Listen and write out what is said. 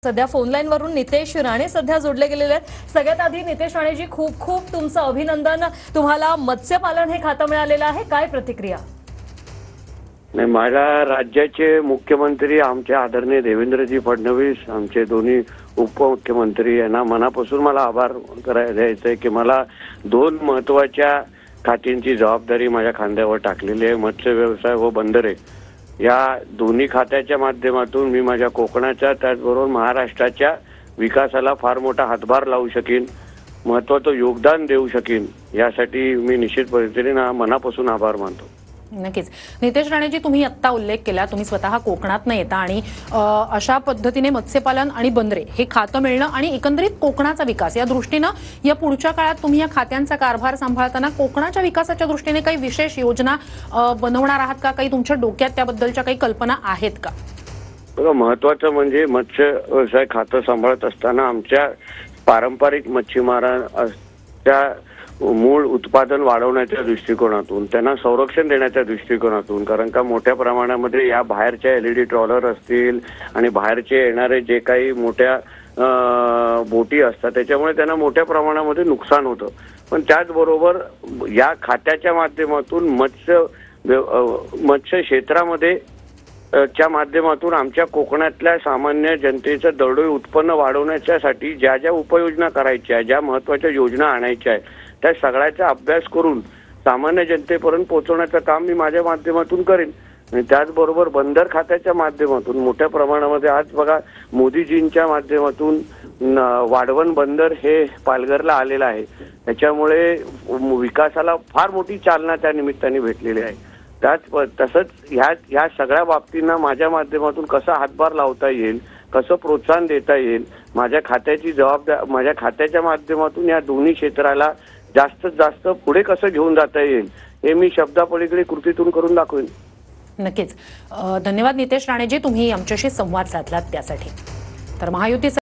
सध्या phone line वरून नितेश राणे सध्या जोडले गेलेले आहेत। सगळ्यात आधी नितेश राणेजी खूप खूप तुमचं अभिनंदन। तुम्हाला मत्स्यपालन हे खातं मिळालेलं आहे, काय प्रतिक्रिया? नाही, माझ्या राज्याचे मुख्यमंत्री आमचे आदरणीय देवेंद्रजी फडणवीस, आमचे दोन्ही उपमुख्यमंत्री यांना मनापासून मला आभार द्यायचे आहे की मला दोन महत्त्वाच्या खात्यांची जबाबदारी माझ्या खांद्यावर टाकलेली आहे, मत्स्य व्यवसाय व बंदरे। या दोन्ही खात्याच्या माध्यमातून मी माझ्या कोकणाच्या त्याचबरोबर महाराष्ट्राच्या विकासाला फार मोठा हातभार लावू शकेन, महत्त्वाचं योगदान देऊ शकेन। यासाठी मी निश्चित पद्धतीने मनापासून आभार मानतो। नक्कीच नितेश राणेजी, तुम्ही आत्ता उल्लेख केला, तुम्ही स्वतः कोकणातनं येता आणि अशा पद्धतीने मत्स्यपालन आणि बंदरे हे खातं मिळणं आणि एकंदरीत कोकणाचा विकास या दृष्टीनं या पुढच्या काळात तुम्ही या खात्यांचा कारभार सांभाळताना कोकणाच्या विकासाच्या दृष्टीने काही विशेष योजना बनवणार आहात का? काही तुमच्या डोक्यात त्याबद्दलच्या काही कल्पना आहेत का? बघा, महत्त्वाचं म्हणजे मत्स्य व्यवसाय खातं सांभाळत असताना आमच्या पारंपरिक मच्छीमारांच्या मूळ उत्पादन वाढवण्याच्या दृष्टिकोनातून, त्यांना संरक्षण देण्याच्या दृष्टिकोनातून, कारण का मोठ्या प्रमाणामध्ये या बाहेरच्या LED ट्रॉलर असतील आणि बाहेरचे येणारे जे काही मोठ्या बोटी असतात त्याच्यामुळे त्यांना मोठ्या प्रमाणामध्ये नुकसान होतं। पण त्याचबरोबर या खात्याच्या माध्यमातून मत्स्य क्षेत्रामध्ये च्या माध्यमातून आमच्या कोकणातल्या सामान्य जनतेचं दरडोई उत्पन्न वाढवण्यासाठी ज्या ज्या उपाययोजना करायच्या, ज्या महत्त्वाच्या योजना आणायच्या आहेत त्या सगळ्याचा अभ्यास करून सामान्य जनतेपर्यंत पोहोचवण्याचं काम मी माझ्या माध्यमातून करेन। आणि त्याचबरोबर बंदर खात्याच्या माध्यमातून मोठ्या प्रमाणामध्ये आज बघा मोदीजींच्या माध्यमातून वाढवण बंदर हे पालघरला आलेलं आहे, त्याच्यामुळे विकासाला फार मोठी चालना त्या निमित्ताने भेटलेली आहे। तसंच ह्या सगळ्या बाबतींना माझ्या माध्यमातून कसा हातभार लावता येईल, कसं प्रोत्साहन देता येईल, माझ्या खात्याची जबाबदारी, माझ्या खात्याच्या माध्यमातून या दोन्ही क्षेत्राला जास्तीत जास्त पुढे कसं घेऊन जाता येईल हे मी शब्दापलीकडे कृतीतून करून दाखवेन। नक्कीच धन्यवाद नितेश राणेजी, तुम्ही आमच्याशी संवाद साधलात त्यासाठी। तर महायुती